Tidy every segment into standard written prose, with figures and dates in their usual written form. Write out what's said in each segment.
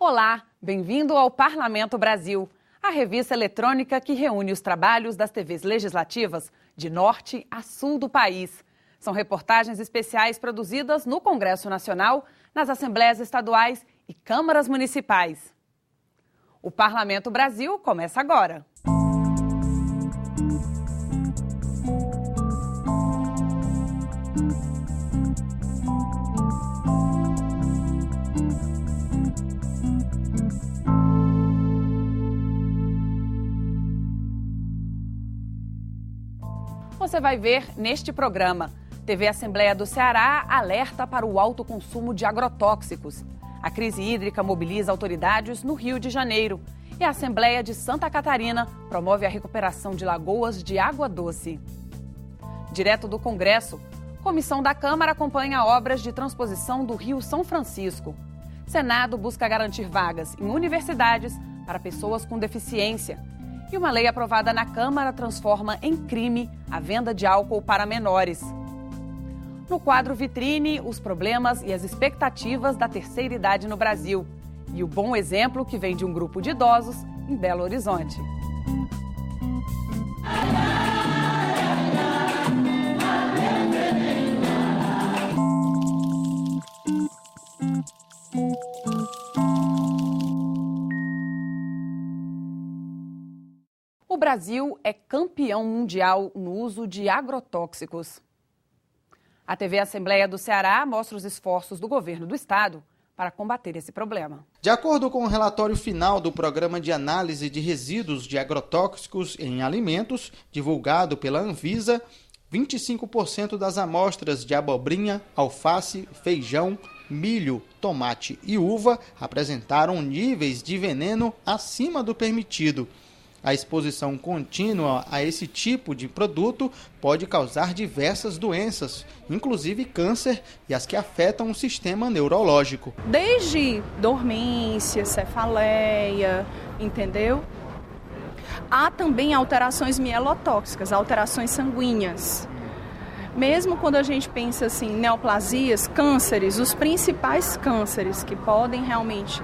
Olá, bem-vindo ao Parlamento Brasil, a revista eletrônica que reúne os trabalhos das TVs legislativas de norte a sul do país. São reportagens especiais produzidas no Congresso Nacional, nas Assembleias Estaduais e Câmaras Municipais. O Parlamento Brasil começa agora. Você vai ver neste programa. TV Assembleia do Ceará alerta para o alto consumo de agrotóxicos. A crise hídrica mobiliza autoridades no Rio de Janeiro. E a Assembleia de Santa Catarina promove a recuperação de lagoas de água doce. Direto do Congresso, Comissão da Câmara acompanha obras de transposição do Rio São Francisco. Senado busca garantir vagas em universidades para pessoas com deficiência. E uma lei aprovada na Câmara transforma em crime a venda de álcool para menores. No quadro Vitrine, os problemas e as expectativas da terceira idade no Brasil. E o bom exemplo que vem de um grupo de idosos em Belo Horizonte. O Brasil é campeão mundial no uso de agrotóxicos. A TV Assembleia do Ceará mostra os esforços do governo do estado para combater esse problema. De acordo com o relatório final do Programa de Análise de Resíduos de Agrotóxicos em Alimentos, divulgado pela Anvisa, 25% das amostras de abobrinha, alface, feijão, milho, tomate e uva apresentaram níveis de veneno acima do permitido. A exposição contínua a esse tipo de produto pode causar diversas doenças, inclusive câncer e as que afetam o sistema neurológico. Desde dormência, cefaleia, entendeu? Há também alterações mielotóxicas, alterações sanguíneas. Mesmo quando a gente pensa assim, neoplasias, cânceres, os principais cânceres que podem realmente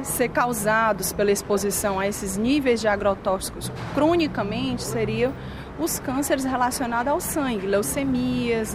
ser causados pela exposição a esses níveis de agrotóxicos cronicamente seriam os cânceres relacionados ao sangue, leucemias,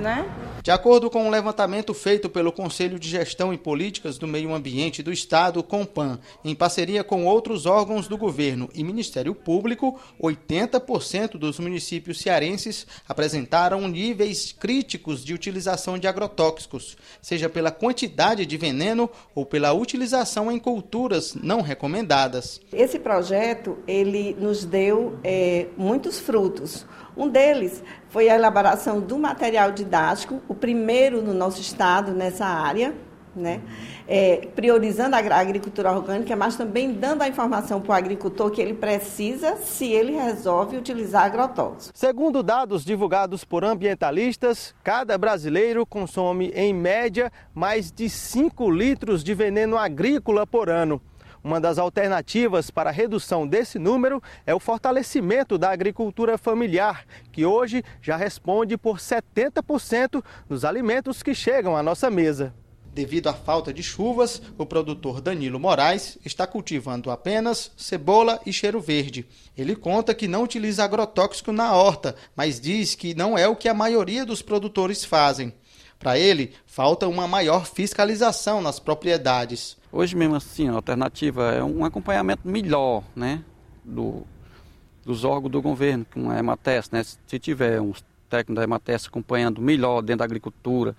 De acordo com um levantamento feito pelo Conselho de Gestão e Políticas do Meio Ambiente do Estado, CONPAN, em parceria com outros órgãos do governo e Ministério Público, 80% dos municípios cearenses apresentaram níveis críticos de utilização de agrotóxicos, seja pela quantidade de veneno ou pela utilização em culturas não recomendadas. Esse projeto, ele nos deu muitos frutos. Um deles foi a elaboração do material didático, o primeiro no nosso estado nessa área, priorizando a agricultura orgânica, mas também dando a informação para o agricultor que ele precisa se ele resolve utilizar agrotóxicos. Segundo dados divulgados por ambientalistas, cada brasileiro consome, em média, mais de 5 litros de veneno agrícola por ano. Uma das alternativas para a redução desse número é o fortalecimento da agricultura familiar, que hoje já responde por 70% dos alimentos que chegam à nossa mesa. Devido à falta de chuvas, o produtor Danilo Moraes está cultivando apenas cebola e cheiro verde. Ele conta que não utiliza agrotóxico na horta, mas diz que não é o que a maioria dos produtores fazem. Para ele, falta uma maior fiscalização nas propriedades. Hoje mesmo assim, a alternativa é um acompanhamento melhor, dos órgãos do governo, com a EMATES, Se tiver uns técnicos da EMATES acompanhando melhor dentro da agricultura,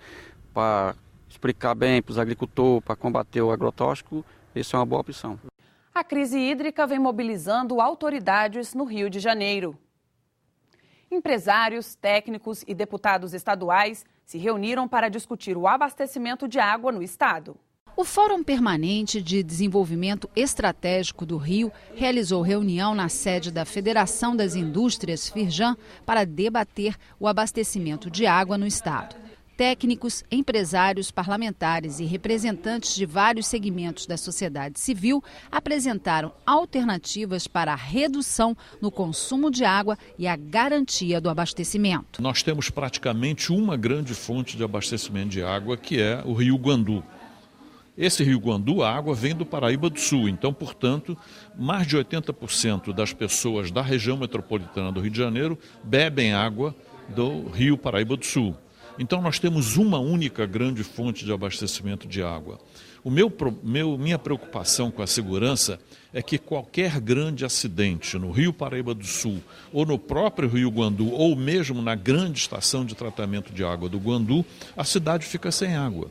para explicar bem para os agricultores, para combater o agrotóxico, isso é uma boa opção. A crise hídrica vem mobilizando autoridades no Rio de Janeiro. Empresários, técnicos e deputados estaduais se reuniram para discutir o abastecimento de água no estado. O Fórum Permanente de Desenvolvimento Estratégico do Rio realizou reunião na sede da Federação das Indústrias, Firjan, para debater o abastecimento de água no estado. Técnicos, empresários, parlamentares e representantes de vários segmentos da sociedade civil apresentaram alternativas para a redução no consumo de água e a garantia do abastecimento. Nós temos praticamente uma grande fonte de abastecimento de água, que é o Rio Guandu. Esse rio Guandu, a água vem do Paraíba do Sul, então, portanto, mais de 80% das pessoas da região metropolitana do Rio de Janeiro bebem água do rio Paraíba do Sul. Então nós temos uma única grande fonte de abastecimento de água. Minha preocupação com a segurança é que qualquer grande acidente no rio Paraíba do Sul, ou no próprio rio Guandu, ou mesmo na grande estação de tratamento de água do Guandu, a cidade fica sem água.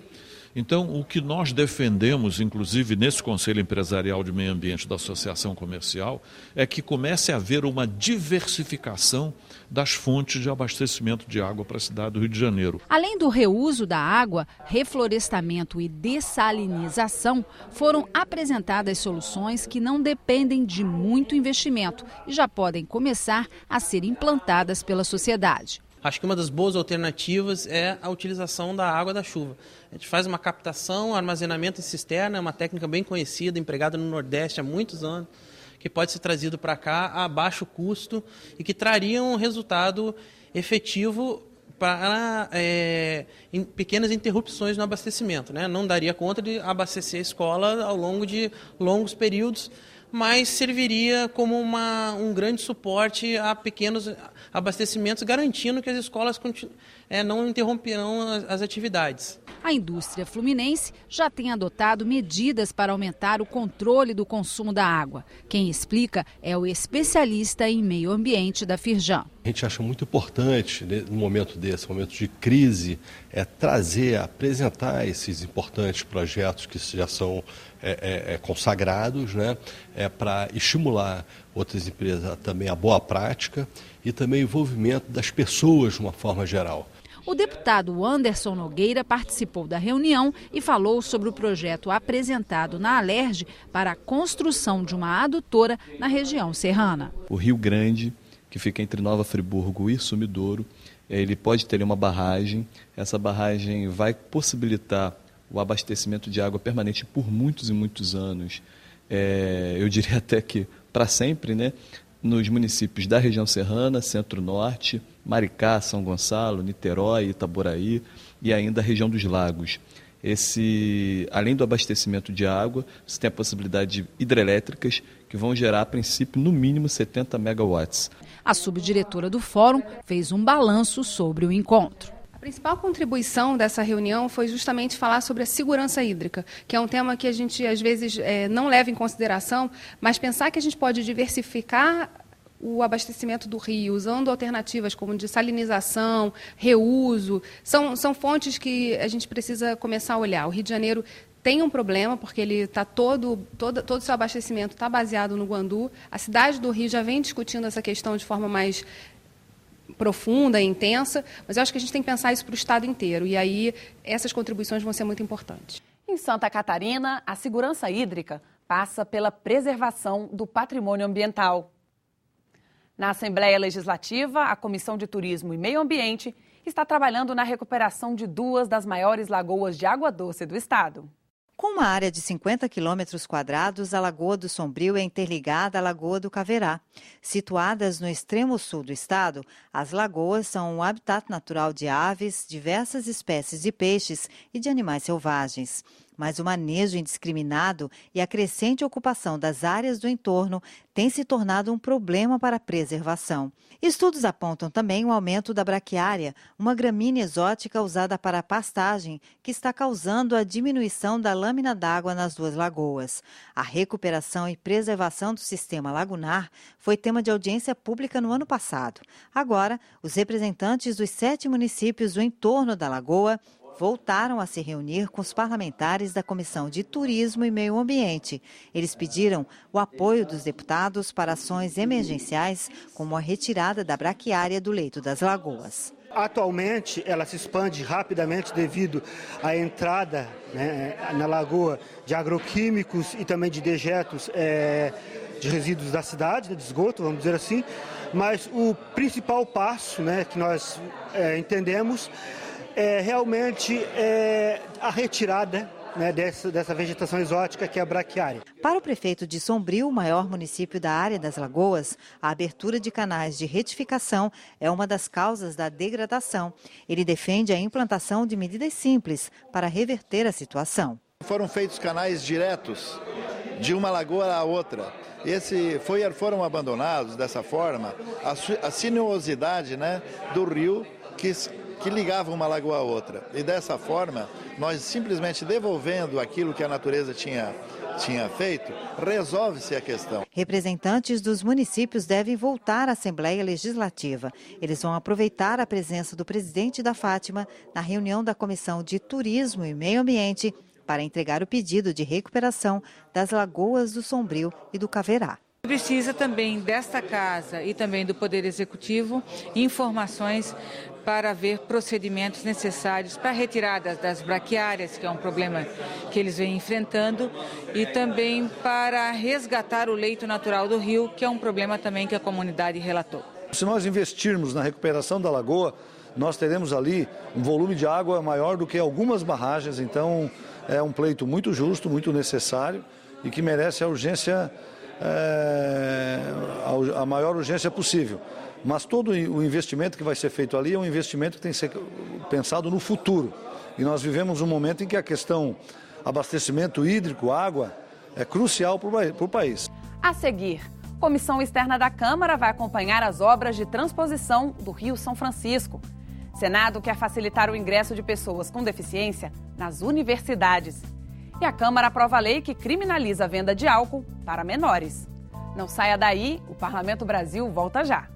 Então, o que nós defendemos, inclusive nesse Conselho Empresarial de Meio Ambiente da Associação Comercial, é que comece a haver uma diversificação das fontes de abastecimento de água para a cidade do Rio de Janeiro. Além do reuso da água, reflorestamento e dessalinização, foram apresentadas soluções que não dependem de muito investimento e já podem começar a ser implantadas pela sociedade. Acho que uma das boas alternativas é a utilização da água da chuva. A gente faz uma captação, armazenamento em cisterna, é uma técnica bem conhecida, empregada no Nordeste há muitos anos, que pode ser trazido para cá a baixo custo e que traria um resultado efetivo para pequenas interrupções no abastecimento, né? Não daria conta de abastecer a escola ao longo de longos períodos, mas serviria como um grande suporte a pequenos abastecimentos, garantindo que as escolas não interromperão as atividades. A indústria fluminense já tem adotado medidas para aumentar o controle do consumo da água. Quem explica é o especialista em meio ambiente da Firjan. A gente acha muito importante, no momento desse, momento de crise, apresentar esses importantes projetos que já são consagrados, né, para estimular outras empresas também a boa prática e também o envolvimento das pessoas de uma forma geral. O deputado Anderson Nogueira participou da reunião e falou sobre o projeto apresentado na Alerj para a construção de uma adutora na região serrana. O Rio Grande, que fica entre Nova Friburgo e Sumidouro, ele pode ter uma barragem. Essa barragem vai possibilitar o abastecimento de água permanente por muitos e muitos anos. Eu diria até que para sempre, né? Nos municípios da região serrana, Centro-Norte, Maricá, São Gonçalo, Niterói, Itaboraí e ainda a região dos lagos. Além do abastecimento de água, você tem a possibilidade de hidrelétricas que vão gerar, a princípio, no mínimo 70 megawatts. A subdiretora do Fórum fez um balanço sobre o encontro. A principal contribuição dessa reunião foi justamente falar sobre a segurança hídrica, que é um tema que a gente, às vezes, não leva em consideração, mas pensar que a gente pode diversificar o abastecimento do rio, usando alternativas como dessalinização, reuso, são fontes que a gente precisa começar a olhar. O Rio de Janeiro tem um problema, porque ele está todo o seu abastecimento está baseado no Guandu. A cidade do Rio já vem discutindo essa questão de forma mais profunda e intensa, mas eu acho que a gente tem que pensar isso para o estado inteiro, e aí essas contribuições vão ser muito importantes. Em Santa Catarina, a segurança hídrica passa pela preservação do patrimônio ambiental. Na Assembleia Legislativa, a Comissão de Turismo e Meio Ambiente está trabalhando na recuperação de duas das maiores lagoas de água doce do estado. Com uma área de 50 quilômetros quadrados, a Lagoa do Sombrio é interligada à Lagoa do Caverá. Situadas no extremo sul do estado, as lagoas são um habitat natural de aves, diversas espécies de peixes e de animais selvagens. Mas o manejo indiscriminado e a crescente ocupação das áreas do entorno tem se tornado um problema para a preservação. Estudos apontam também o aumento da braquiária, uma gramínea exótica usada para a pastagem, que está causando a diminuição da lâmina d'água nas duas lagoas. A recuperação e preservação do sistema lagunar foi tema de audiência pública no ano passado. Agora, os representantes dos 7 municípios do entorno da lagoa voltaram a se reunir com os parlamentares da Comissão de Turismo e Meio Ambiente. Eles pediram o apoio dos deputados para ações emergenciais, como a retirada da braquiária do leito das lagoas. Atualmente, ela se expande rapidamente devido à entrada, na lagoa, de agroquímicos e também de dejetos de resíduos da cidade, de esgoto, vamos dizer assim. Mas o principal passo, que nós entendemos realmente a retirada dessa vegetação exótica que é a braquiária. Para o prefeito de Sombrio, o maior município da área das lagoas, a abertura de canais de retificação é uma das causas da degradação. Ele defende a implantação de medidas simples para reverter a situação. Foram feitos canais diretos de uma lagoa à outra. Foram abandonados dessa forma a sinuosidade, né, do rio que ligava uma lagoa à outra. E dessa forma, nós simplesmente devolvendo aquilo que a natureza tinha feito, resolve-se a questão. Representantes dos municípios devem voltar à Assembleia Legislativa. Eles vão aproveitar a presença do presidente da Fátima na reunião da Comissão de Turismo e Meio Ambiente para entregar o pedido de recuperação das lagoas do Sombrio e do Caverá. Precisa também desta casa e também do Poder Executivo informações para ver procedimentos necessários para a retirada das braquiárias, que é um problema que eles vêm enfrentando, e também para resgatar o leito natural do rio, que é um problema também que a comunidade relatou. Se nós investirmos na recuperação da lagoa, nós teremos ali um volume de água maior do que algumas barragens, então é um pleito muito justo, muito necessário e que merece a urgência, a maior urgência possível. Mas todo o investimento que vai ser feito ali é um investimento que tem que ser pensado no futuro. E nós vivemos um momento em que a questão abastecimento hídrico, água, é crucial para o país. A seguir, Comissão Externa da Câmara vai acompanhar as obras de transposição do Rio São Francisco. Senado quer facilitar o ingresso de pessoas com deficiência nas universidades. E a Câmara aprova a lei que criminaliza a venda de álcool para menores. Não saia daí, o Parlamento Brasil volta já.